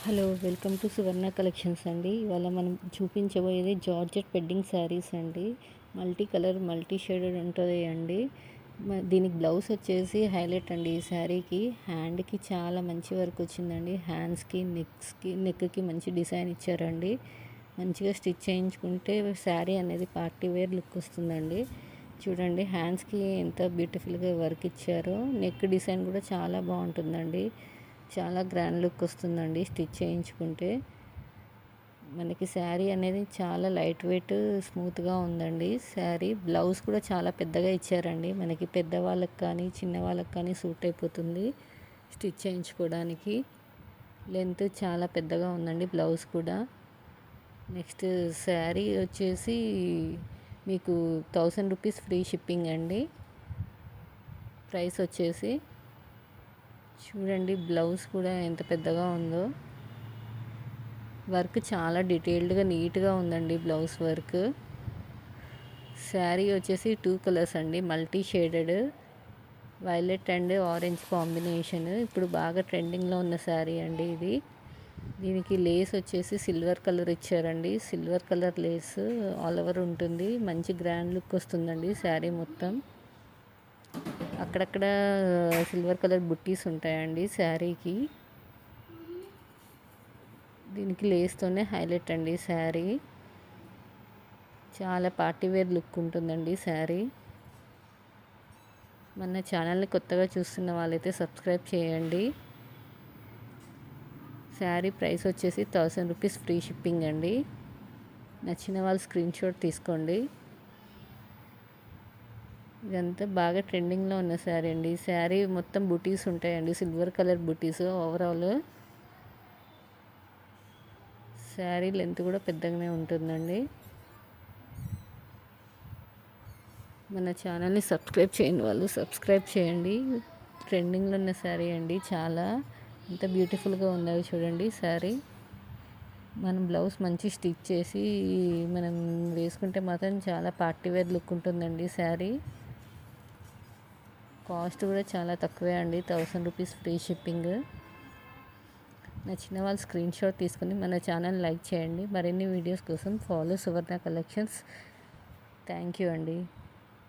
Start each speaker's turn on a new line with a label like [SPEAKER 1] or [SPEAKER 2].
[SPEAKER 1] Hello, welcome to Suvarna collections అండి. ఇవాళ మనం చూపించబోయేది జార్జెట్ వెడ్డింగ్ శారీస్ అండి. మల్టీ కలర్ మల్టీ షేడెడ్ ఉంటుంది అండి. దీనికి బ్లౌజ్ వచ్చేసి హైలైట్ అండి. ఈ శారీకి హ్యాండ్కి చాలా మంచి వర్క్ వచ్చిందండి. హ్యాండ్స్కి నెక్కి మంచి డిజైన్ ఇచ్చారండి. మంచిగా స్టిచ్ చేయించుకుంటే శారీ అనేది పార్టీ వేర్ లుక్ వస్తుందండి. చూడండి హ్యాండ్స్కి ఎంత బ్యూటిఫుల్గా వర్క్ ఇచ్చారో. నెక్ డిజైన్ కూడా చాలా బాగుంటుందండి. చాలా గ్రాండ్ లుక్ వస్తుందండి స్టిచ్ చేయించుకుంటే. మనకి శారీ అనేది చాలా లైట్ వెయిట్ స్మూత్గా ఉందండి. శారీ బ్లౌజ్ కూడా చాలా పెద్దగా ఇచ్చారండి. మనకి పెద్దవాళ్ళకి కానీ చిన్నవాళ్ళకి కానీ సూట్ అయిపోతుంది స్టిచ్ చేయించుకోవడానికి. లెంత్ చాలా పెద్దగా ఉందండి బ్లౌజ్ కూడా. నెక్స్ట్ శారీ వచ్చేసి మీకు 1000 రూపీస్ ఫ్రీ షిప్పింగ్ అండి. ప్రైస్ వచ్చేసి చూడండి బ్లౌజ్ కూడా ఎంత పెద్దగా ఉందో. వర్క్ చాలా డీటెయిల్డ్గా నీట్గా ఉందండి బ్లౌజ్ వర్క్. శారీ వచ్చేసి 2 కలర్స్ అండి, multi shaded violet and orange combination. ఇప్పుడు బాగా ట్రెండింగ్లో ఉన్న శారీ అండి ఇది. దీనికి లేస్ వచ్చేసి సిల్వర్ కలర్ ఇచ్చారండి. Silver colour Lay's all over ఉంటుంది. మంచి గ్రాండ్ లుక్ వస్తుందండి శారీ మొత్తం. అక్కడక్కడ సిల్వర్ కలర్ బుట్టీస్ ఉంటాయండి శారీకి. దీనికి లేస్తోనే హైలైట్ అండి శారీ. చాలా పార్టీవేర్ లుక్ ఉంటుందండి శారీ. మన ఛానల్ని కొత్తగా చూస్తున్న వాళ్ళైతే సబ్స్క్రైబ్ చేయండి. శారీ ప్రైస్ వచ్చేసి 1000 రూపీస్ ఫ్రీ షిప్పింగ్ అండి. నచ్చిన వాళ్ళు స్క్రీన్ షాట్ తీసుకోండి. ఇదంతా బాగా ట్రెండింగ్లో ఉన్న శారీ అండి. శారీ మొత్తం బుటీస్ ఉంటాయండి, సిల్వర్ కలర్ బుటీస్. ఓవరాల్ శారీ లెంత్ కూడా పెద్దగానే ఉంటుందండి. మన ఛానల్ని సబ్స్క్రైబ్ చేయని వాళ్ళు సబ్స్క్రైబ్ చేయండి. ట్రెండింగ్లో ఉన్న శారీ అండి. చాలా ఎంత బ్యూటిఫుల్గా ఉందో చూడండి శారీ. మనం బ్లౌజ్ మంచి స్టిచ్ చేసి మనం వేసుకుంటే మాత్రం చాలా పార్టీవేర్ లుక్ ఉంటుందండి శారీ. కాస్ట్ కూడా చాలా తక్కువే అండి, 1000 రూపీస్ ఫ్రీ షిప్పింగ్. నచ్చిన వాళ్ళు స్క్రీన్ షాట్ తీసుకుని మన ఛానల్ లైక్ చేయండి. మరిన్ని వీడియోస్ కోసం follow Suvarna collections. Thank you అండి.